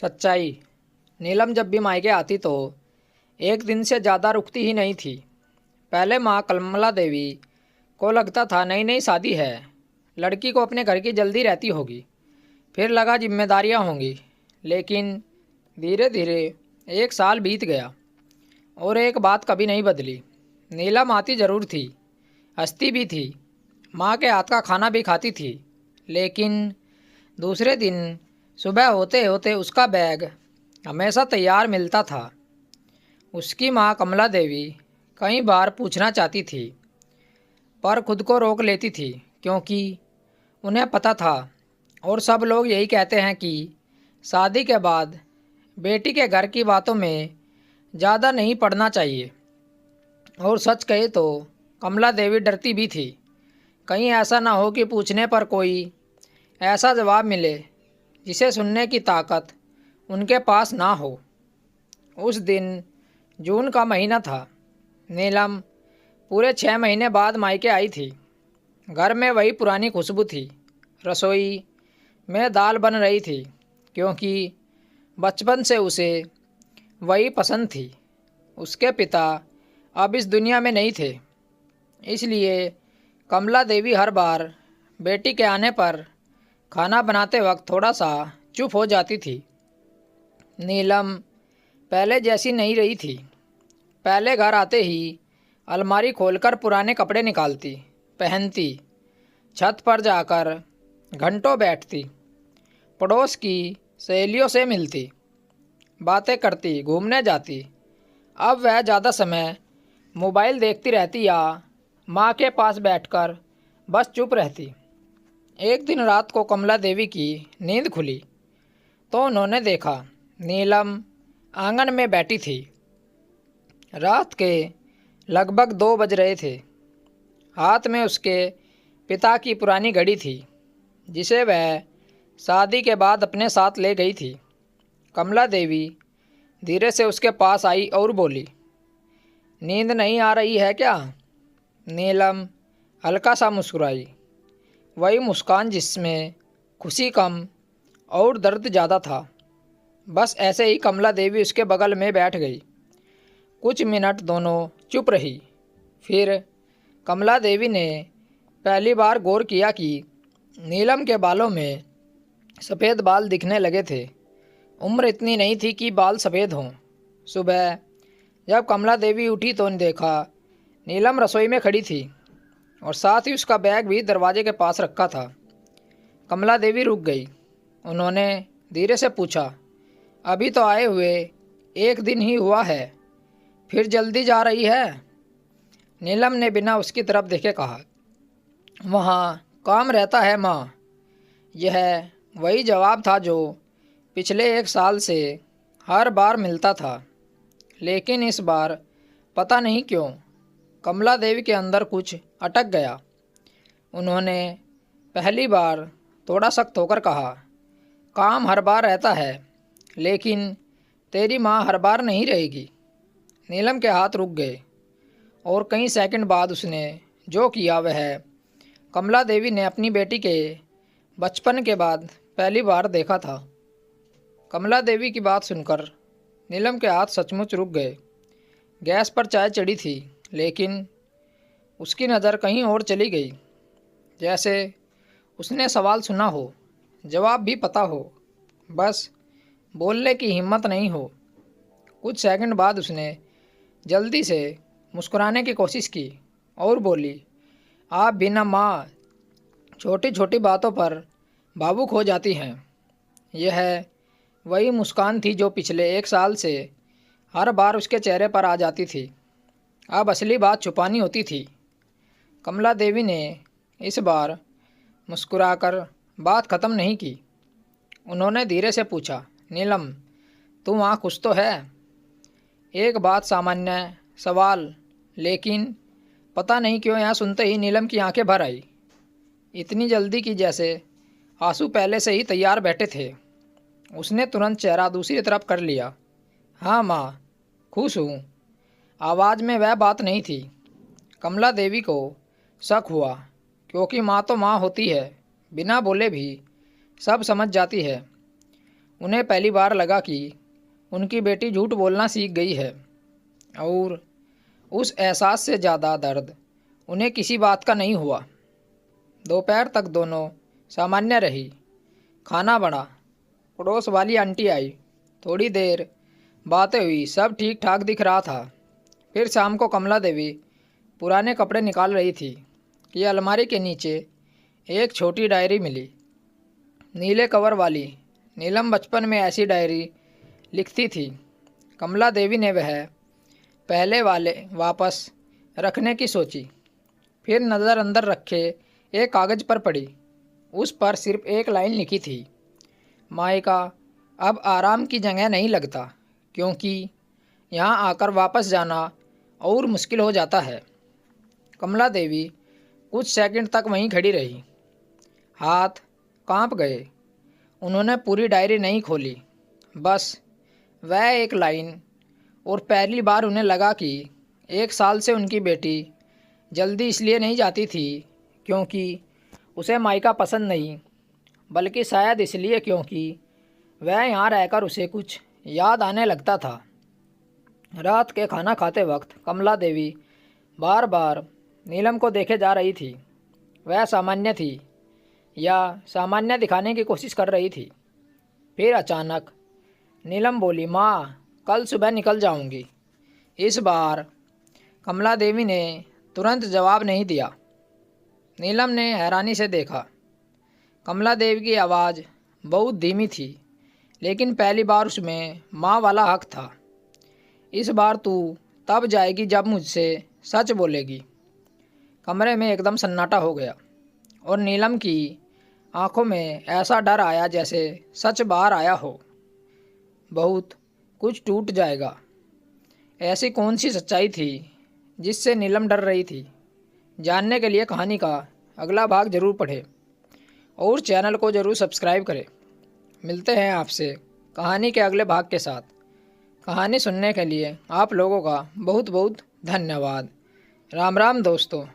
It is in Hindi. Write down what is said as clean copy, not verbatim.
सच्चाई। नीलम जब भी मायके आती तो एक दिन से ज़्यादा रुकती ही नहीं थी। पहले माँ कमला देवी को लगता था नई नई शादी है, लड़की को अपने घर की जल्दी रहती होगी, फिर लगा जिम्मेदारियाँ होंगी। लेकिन धीरे धीरे एक साल बीत गया और एक बात कभी नहीं बदली। नीलम आती ज़रूर थी, हंसती भी थी, माँ के हाथ का खाना भी खाती थी, लेकिन दूसरे दिन सुबह होते होते उसका बैग हमेशा तैयार मिलता था। उसकी माँ कमला देवी कई बार पूछना चाहती थी, पर खुद को रोक लेती थी, क्योंकि उन्हें पता था और सब लोग यही कहते हैं कि शादी के बाद बेटी के घर की बातों में ज़्यादा नहीं पड़ना चाहिए। और सच कहे तो कमला देवी डरती भी थी, कहीं ऐसा ना हो कि पूछने पर कोई ऐसा जवाब मिले जिसे सुनने की ताकत उनके पास ना हो। उस दिन जून का महीना था। नीलम पूरे 6 महीने बाद मायके आई थी। घर में वही पुरानी खुशबू थी। रसोई में दाल बन रही थी, क्योंकि बचपन से उसे वही पसंद थी। उसके पिता अब इस दुनिया में नहीं थे, इसलिए कमला देवी हर बार बेटी के आने पर खाना बनाते वक्त थोड़ा सा चुप हो जाती थी। नीलम पहले जैसी नहीं रही थी। पहले घर आते ही अलमारी खोलकर पुराने कपड़े निकालती, पहनती, छत पर जाकर घंटों बैठती, पड़ोस की सहेलियों से मिलती, बातें करती, घूमने जाती। अब वह ज़्यादा समय मोबाइल देखती रहती या माँ के पास बैठकर बस चुप रहती। एक दिन रात को कमला देवी की नींद खुली तो उन्होंने देखा नीलम आंगन में बैठी थी। रात के लगभग 2 बज रहे थे। हाथ में उसके पिता की पुरानी घड़ी थी, जिसे वह शादी के बाद अपने साथ ले गई थी। कमला देवी धीरे से उसके पास आई और बोली, नींद नहीं आ रही है क्या? नीलम हल्का सा मुस्कुराई, वही मुस्कान जिसमें खुशी कम और दर्द ज़्यादा था। बस ऐसे ही कमला देवी उसके बगल में बैठ गई। कुछ मिनट दोनों चुप रही। फिर कमला देवी ने पहली बार गौर किया कि नीलम के बालों में सफ़ेद बाल दिखने लगे थे। उम्र इतनी नहीं थी कि बाल सफ़ेद हों। सुबह जब कमला देवी उठी तो देखा नीलम रसोई में खड़ी थी और साथ ही उसका बैग भी दरवाजे के पास रखा था। कमला देवी रुक गई। उन्होंने धीरे से पूछा, अभी तो आए हुए 1 दिन ही हुआ है, फिर जल्दी जा रही है? नीलम ने बिना उसकी तरफ देखे कहा, वहाँ काम रहता है माँ। यह वही जवाब था जो पिछले 1 साल से हर बार मिलता था, लेकिन इस बार पता नहीं क्यों कमला देवी के अंदर कुछ अटक गया। उन्होंने पहली बार थोड़ा सख्त होकर कहा, काम हर बार रहता है, लेकिन तेरी माँ हर बार नहीं रहेगी। नीलम के हाथ रुक गए और कई सेकंड बाद उसने जो किया वह कमला देवी ने अपनी बेटी के बचपन के बाद पहली बार देखा था। कमला देवी की बात सुनकर नीलम के हाथ सचमुच रुक गए। गैस पर चाय चढ़ी थी, लेकिन उसकी नज़र कहीं और चली गई, जैसे उसने सवाल सुना हो, जवाब भी पता हो, बस बोलने की हिम्मत नहीं हो। कुछ सेकंड बाद उसने जल्दी से मुस्कुराने की कोशिश की और बोली, आप बिना माँ छोटी छोटी बातों पर भावुक हो जाती हैं। यह वही मुस्कान थी जो पिछले 1 साल से हर बार उसके चेहरे पर आ जाती थी। अब असली बात छुपानी होती थी। कमला देवी ने इस बार मुस्कुराकर बात ख़त्म नहीं की। उन्होंने धीरे से पूछा, नीलम, तू वहाँ खुश तो है? एक बात सामान्य सवाल, लेकिन पता नहीं क्यों यहाँ सुनते ही नीलम की आंखें भर आई। इतनी जल्दी कि जैसे आंसू पहले से ही तैयार बैठे थे। उसने तुरंत चेहरा दूसरी तरफ कर लिया। हाँ माँ, खुश हूँ। आवाज़ में वह बात नहीं थी। कमला देवी को शक हुआ, क्योंकि माँ तो माँ होती है, बिना बोले भी सब समझ जाती है। उन्हें पहली बार लगा कि उनकी बेटी झूठ बोलना सीख गई है, और उस एहसास से ज़्यादा दर्द उन्हें किसी बात का नहीं हुआ। दोपहर तक दोनों सामान्य रही। खाना बना, पड़ोस वाली आंटी आई, थोड़ी देर बातें हुई, सब ठीक ठाक दिख रहा था। फिर शाम को कमला देवी पुराने कपड़े निकाल रही थी कि अलमारी के नीचे एक छोटी डायरी मिली, नीले कवर वाली। नीलम बचपन में ऐसी डायरी लिखती थी। कमला देवी ने वह पहले वाले वापस रखने की सोची, फिर नज़र अंदर रखे एक कागज़ पर पड़ी। उस पर सिर्फ एक लाइन लिखी थी, मायका अब आराम की जगह नहीं लगता, क्योंकि यहाँ आकर वापस जाना और मुश्किल हो जाता है। कमला देवी कुछ सेकंड तक वहीं खड़ी रही, हाथ कांप गए। उन्होंने पूरी डायरी नहीं खोली, बस वह एक लाइन, और पहली बार उन्हें लगा कि 1 साल से उनकी बेटी जल्दी इसलिए नहीं जाती थी क्योंकि उसे मायका पसंद नहीं, बल्कि शायद इसलिए क्योंकि वह यहाँ रहकर उसे कुछ याद आने लगता था। रात के खाना खाते वक्त कमला देवी बार बार नीलम को देखे जा रही थी। वह सामान्य थी या सामान्य दिखाने की कोशिश कर रही थी। फिर अचानक नीलम बोली, माँ कल सुबह निकल जाऊंगी। इस बार कमला देवी ने तुरंत जवाब नहीं दिया। नीलम ने हैरानी से देखा। कमला देवी की आवाज़ बहुत धीमी थी, लेकिन पहली बार उसमें माँ वाला हक था। इस बार तू तब जाएगी जब मुझसे सच बोलेगी। कमरे में एकदम सन्नाटा हो गया और नीलम की आंखों में ऐसा डर आया जैसे सच बाहर आया हो। बहुत कुछ टूट जाएगा। ऐसी कौन सी सच्चाई थी जिससे नीलम डर रही थी? जानने के लिए कहानी का अगला भाग ज़रूर पढ़ें और चैनल को ज़रूर सब्सक्राइब करें। मिलते हैं आपसे कहानी के अगले भाग के साथ। कहानी सुनने के लिए आप लोगों का बहुत बहुत धन्यवाद। राम राम दोस्तों।